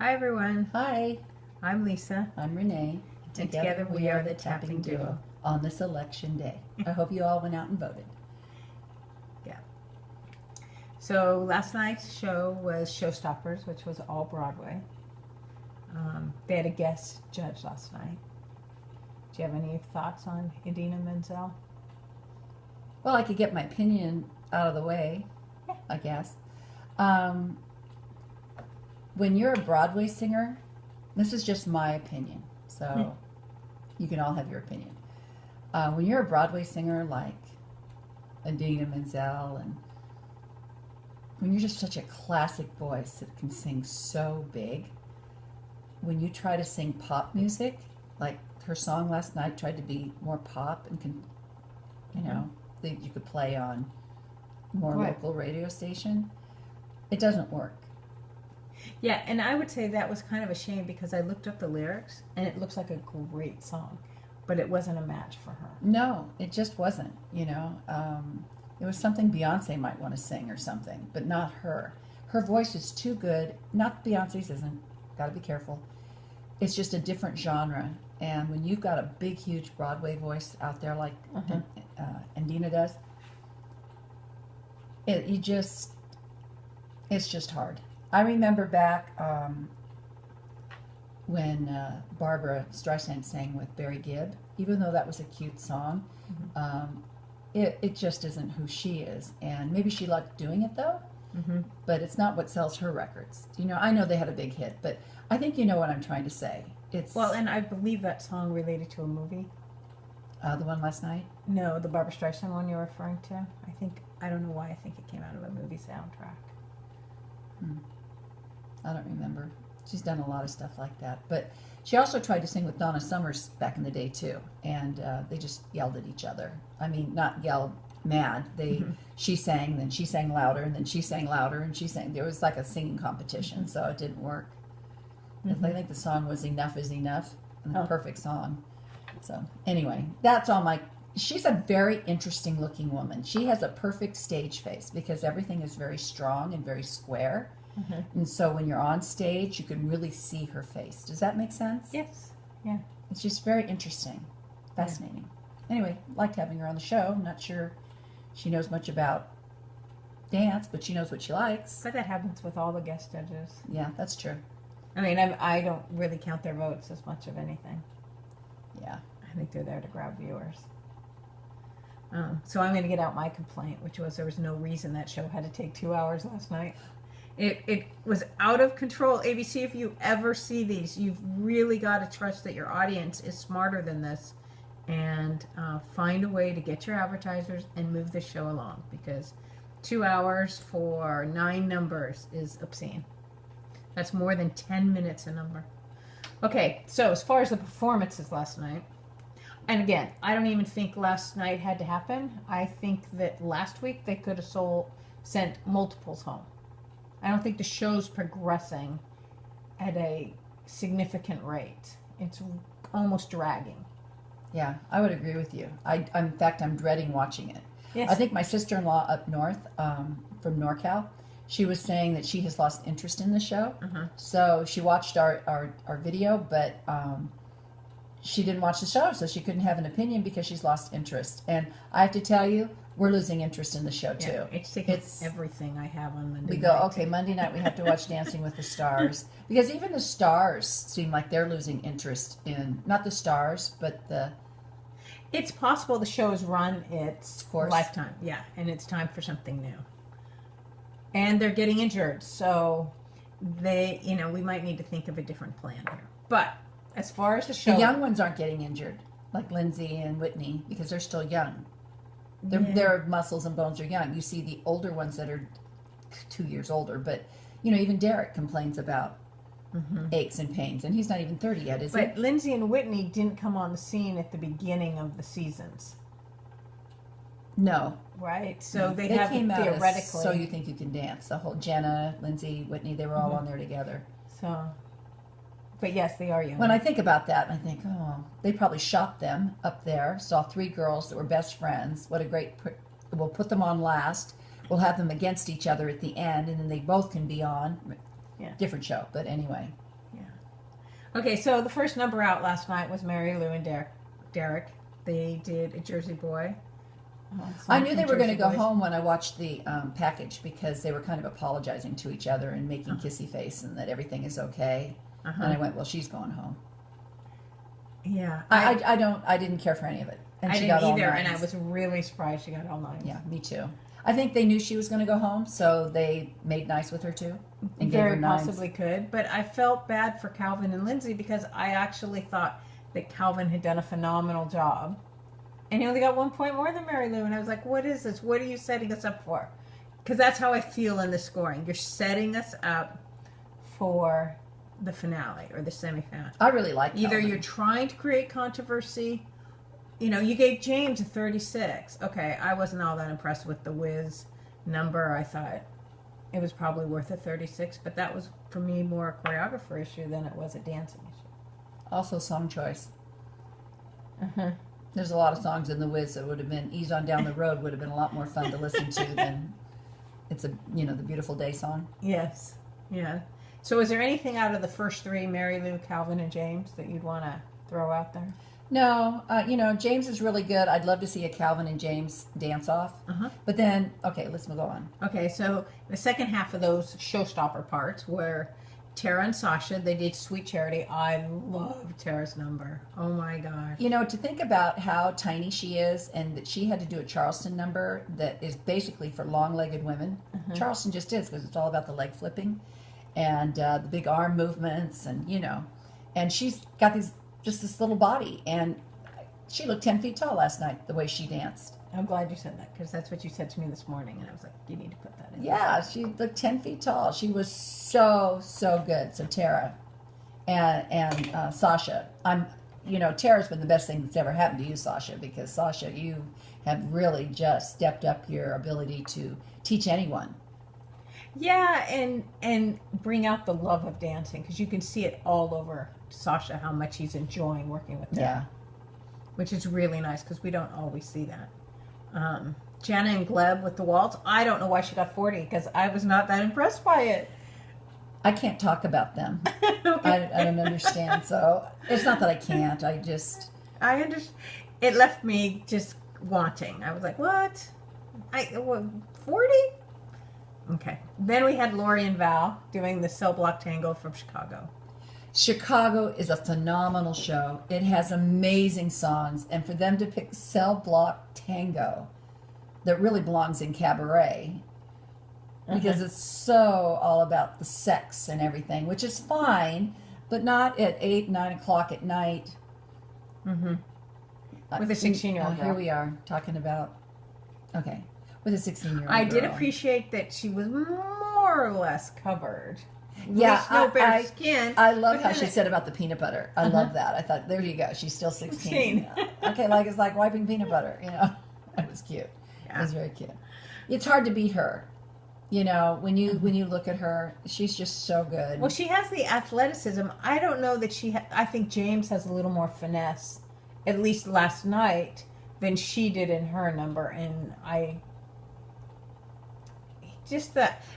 Hi everyone, Hi, I'm Lisa. I'm Renee. And together we are the Tapping Duo. On this election day. I hope you all went out and voted. Yeah. So last night's show was Showstoppers, which was all Broadway. They had a guest judge last night. Do you have any thoughts on Idina Menzel? Well, I could get my opinion out of the way, I guess. When you're a Broadway singer, this is just my opinion, so you can all have your opinion. When you're a Broadway singer like Idina Menzel, and when you're just such a classic voice that can sing so big, when you try to sing pop music, like her song last night tried to be more pop and that you could play on more local radio station, it doesn't work. Yeah, and I would say that was kind of a shame because I looked up the lyrics and it looks like a great song, but it wasn't a match for her. No, it just wasn't, It was something Beyonce might want to sing or something, but not her. Her voice is too good. Not Beyonce's isn't. Got to be careful. It's just a different genre. And when you've got a big, huge Broadway voice out there like Idina does, it's just hard. I remember back when Barbara Streisand sang with Barry Gibb, even though that was a cute song, it just isn't who she is. And maybe she liked doing it though, but it's not what sells her records. I know they had a big hit, but I think you know what I'm trying to say. And I believe that song related to a movie. The one last night? No, the Barbara Streisand one you're referring to. I don't know why I think it came out of a movie soundtrack. I don't remember. She's done a lot of stuff like that. But she also tried to sing with Donna Summers back in the day, too. And they just yelled at each other. I mean, not yelled mad. She sang, then she sang louder, and then she sang louder, and she sang. There was like a singing competition, so it didn't work. I think the song was Enough is Enough, and the perfect song. So anyway, that's all my... She's a very interesting looking woman. She has a perfect stage face because everything is very strong and very square. And so when you're on stage, you can really see her face. Does that make sense? Yes. Yeah. It's just very interesting. Fascinating. Yeah. Anyway, liked having her on the show. I'm not sure she knows much about dance, but she knows what she likes. But that happens with all the guest judges. Yeah, that's true. I mean, I don't really count their votes as much of anything. Yeah. I think they're there to grab viewers. So I'm going to get out my complaint, which was there was no reason that show had to take 2 hours last night. It was out of control. ABC, if you ever see these, you've really got to trust that your audience is smarter than this and find a way to get your advertisers and move the show along, because 2 hours for 9 numbers is obscene. That's more than 10 minutes a number. Okay, so as far as the performances last night, and again, I don't even think last night had to happen. I think that last week they could have sent multiples home. I don't think the show's progressing at a significant rate. It's almost dragging. Yeah, I would agree with you. In fact, I'm dreading watching it. Yes. I think my sister-in-law up north, from NorCal, she was saying that she has lost interest in the show. So she watched our video, but she didn't watch the show, so she couldn't have an opinion because she's lost interest. And I have to tell you, we're losing interest in the show, too. Yeah, it's taking everything I have on Monday night. We go, okay, Monday night we have to watch Dancing with the Stars. Because even the stars seem like they're losing interest in, not the stars, but the... It's possible the show has run its lifetime. Yeah, and it's time for something new. And they're getting injured, so we might need to think of a different plan here. But as far as the show... The young ones aren't getting injured, like Lindsay and Whitney, because they're still young. Their muscles and bones are young. You see the older ones that are 2 years older, but, even Derek complains about aches and pains, and he's not even 30 yet, is he? But Lindsay and Whitney didn't come on the scene at the beginning of the seasons. No. Right? So they came out theoretically... So You Think You Can Dance. The whole Jenna, Lindsay, Whitney, they were all on there together. So... But yes, they are young. When I think about that, I think, oh, they probably shot them up there, saw 3 girls that were best friends. What a great... We'll put them on last. We'll have them against each other at the end, and then they both can be on. Yeah. Different show, but anyway. Okay, so the first number out last night was Mary Lou and Derek. They did a Jersey Boy. I knew they were going to go Boys. home when I watched the package because they were kind of apologizing to each other and making kissy face and that everything is okay. And I went, well, she's going home. Yeah, I didn't care for any of it. And I she didn't got all either, nines. and I was really surprised she got all nines. Yeah, me too. I think they knew she was going to go home, so they made nice with her too. And gave her Very nines. possibly could, but I felt bad for Calvin and Lindsay because I actually thought that Calvin had done a phenomenal job. And he only got 1 point more than Mary Lou, and I was like, what is this? What are you setting us up for? Because that's how I feel in the scoring. You're setting us up for the finale or the semifinal. I really like Either Calvin. you're trying to create controversy. You know, you gave James a 36. Okay, I wasn't all that impressed with the Wiz number. I thought it was probably worth a 36, but that was, for me, more a choreographer issue than it was a dancing issue. Also song choice. Uh-huh. There's a lot of songs in The Wiz that would have been Ease on Down the Road would have been a lot more fun to listen to than it's the Beautiful Day song. Yes, yeah. So is there anything out of the first three, Mary Lou, Calvin, and James, that you'd want to throw out there? No, James is really good. I'd love to see a Calvin and James dance off. But then, okay, let's go on. Okay, so the second half of those Showstopper parts were Tara and Sasha. They did Sweet Charity. I love Tara's number. Oh my gosh. To think about how tiny she is and that she had to do a Charleston number that is basically for long-legged women. Charleston just is because it's all about the leg flipping and the big arm movements and she's got this little body, and she looked 10 feet tall last night the way she danced. I'm glad you said that because that's what you said to me this morning, and I was like, you need to put that in. Yeah, she looked 10 feet tall. She was so good. So Tara and Sasha, Tara's been the best thing that's ever happened to you, Sasha, because Sasha, you have really just stepped up your ability to teach anyone. Yeah, and bring out the love of dancing because you can see it all over Sasha how much he's enjoying working with Tara. Yeah. Which is really nice because we don't always see that. Jana and Gleb with the waltz. I don't know why she got 40 because I was not that impressed by it. I can't talk about them. I don't understand. So it's not that I can't. I understand. It left me just wanting. I was like, what? 40? Okay. Then we had Lori and Val doing the Cell Block Tango from Chicago. Chicago is a phenomenal show. It has amazing songs, and for them to pick Cell Block Tango, that really belongs in cabaret, because it's so all about the sex and everything, which is fine, but not at 8, 9 o'clock at night. With a 16-year-old girl. Here we are talking about, okay, with a 16-year-old I girl. did appreciate that she was more or less covered. Yeah, no bare skin. I love how then she said about the peanut butter. I love that. I thought, there you go. She's still 16. 16. Okay, it's like wiping peanut butter. It was cute. Yeah. It was very cute. It's hard to beat her. When you look at her, she's just so good. Well, she has the athleticism. I don't know that I think James has a little more finesse, at least last night, than she did in her number. And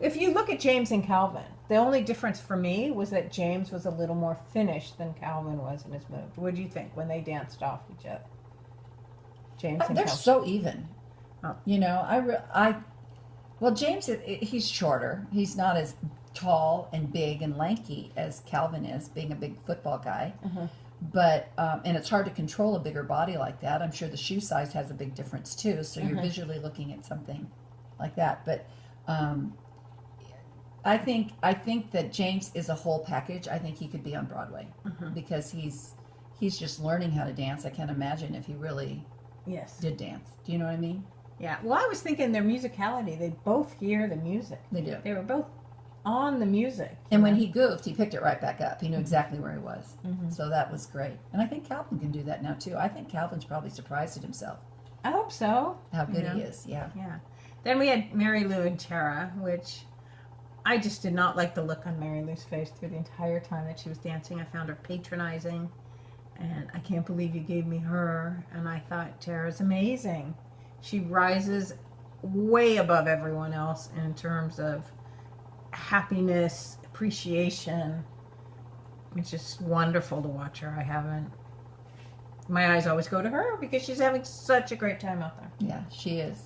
if you look at James and Calvin, the only difference for me was that James was a little more finished than Calvin was in his move. What do you think when they danced off each other? James and They're Calvin. so even. Oh. Well, James, he's shorter. He's not as tall and big and lanky as Calvin is, being a big football guy. But and it's hard to control a bigger body like that. I'm sure the shoe size has a big difference too. So you're visually looking at something like that. But I think that James is a whole package. I think he could be on Broadway because he's just learning how to dance. I can't imagine if he really did dance. Do you know what I mean? Yeah. Well, I was thinking their musicality. They both hear the music. They do. They were both on the music. And when he goofed, he picked it right back up. He knew exactly where he was. So that was great. And I think Calvin can do that now too. I think Calvin's probably surprised at himself. I hope so. How good he is. Yeah. Yeah. Then we had Mary Lou and Tara, which I just did not like the look on Mary Lou's face through the entire time that she was dancing. I found her patronizing, and I can't believe you gave me her. And I thought, Tara's amazing. She rises way above everyone else in terms of happiness, appreciation. It's just wonderful to watch her. I haven't. My eyes always go to her because she's having such a great time out there. Yeah, she is.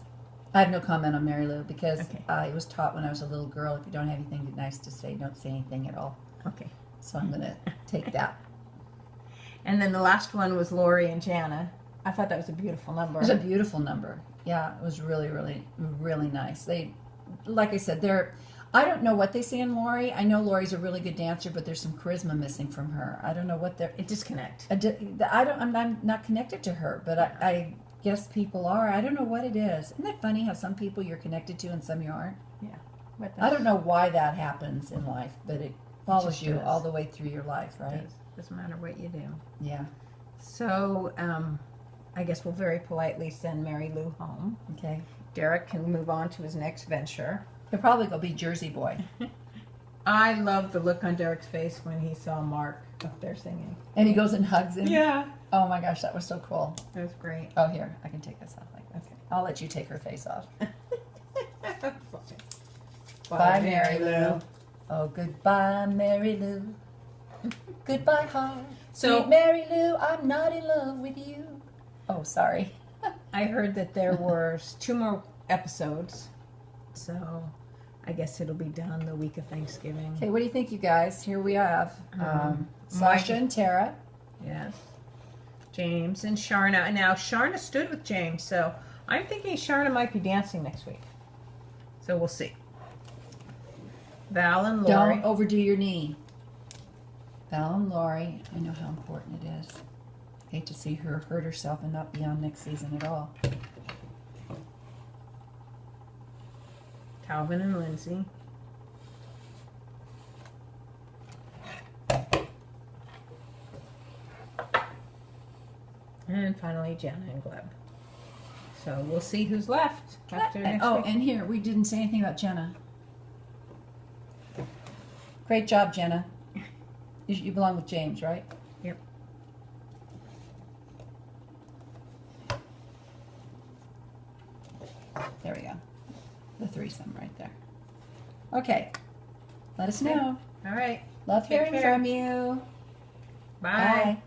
I have no comment on Mary Lou because Okay. I was taught when I was a little girl, if you don't have anything nice to say, don't say anything at all. Okay. So I'm going to take that. And then the last one was Lori and Jana. I thought that was a beautiful number. It was a beautiful number. Yeah, it was really, really, really nice. They, like I said, I don't know what they say in Lori. I know Lori's a really good dancer, but there's some charisma missing from her. I don't know what they're. A disconnect. I'm not connected to her, but I guess people are. I don't know what it is. Isn't that funny how some people you're connected to and some you aren't? Yeah. But I don't know why that happens in life, but it follows just you does. all the way through your life, right? Doesn't matter what you do. Yeah. So, I guess we'll very politely send Mary Lou home. Okay. Derek can move on to his next venture. He'll probably go be Jersey boy. I love the look on Derek's face when he saw Mark up there singing. And he goes and hugs him. Yeah. Oh my gosh, that was so cool. It was great. Oh, here, I can take this off like this. I'll let you take her face off. Bye, Mary Lou. Oh, goodbye, Mary Lou. Goodbye, heart. So- Sweet Mary Lou, I'm not in love with you. Oh, sorry. I heard that there were 2 more episodes, so I guess it'll be done the week of Thanksgiving. Okay, what do you think, you guys? Here we have Sasha and Tara. Yes. James and Sharna. Now, Sharna stood with James, so I'm thinking Sharna might be dancing next week. So we'll see. Val and Lori. Don't overdo your knee. Val and Lori, I know how important it is. Hate to see her hurt herself and not be on next season at all. Calvin and Lindsay. And finally, Jenna and Gleb. So we'll see who's left after next week. And here, we didn't say anything about Jenna. Great job, Jenna. You belong with James, right? Yep. There we go. The threesome right there. Okay. Let us know. All right. Love Take hearing care. from you. Bye. Bye.